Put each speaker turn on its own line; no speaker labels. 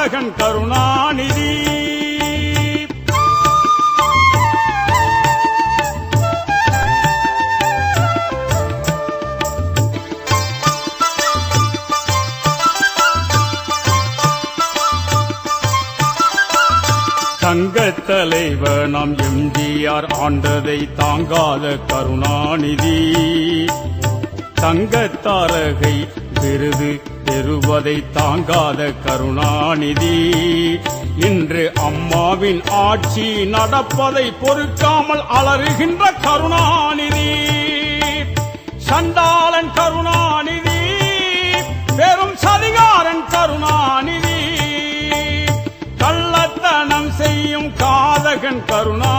காதகன் கருணாநிதி. தங்கத் தலைவர் நாம் எம்ஜிஆர் ஆண்டதை தாங்காத கருணாநிதி. தங்கத்தாரகை விருது பெறுவதை தாங்காத கருணாநிதி. இன்று அம்மாவின் ஆட்சி நடப்பதை பொறுக்காமல் அலறுகின்ற கருணாநிதி. சண்டாளன் கருணாநிதி, பெரும் சதிகாரன் கருணாநிதி, கள்ளத்தனம் செய்யும் காதகன் கருணாநிதி.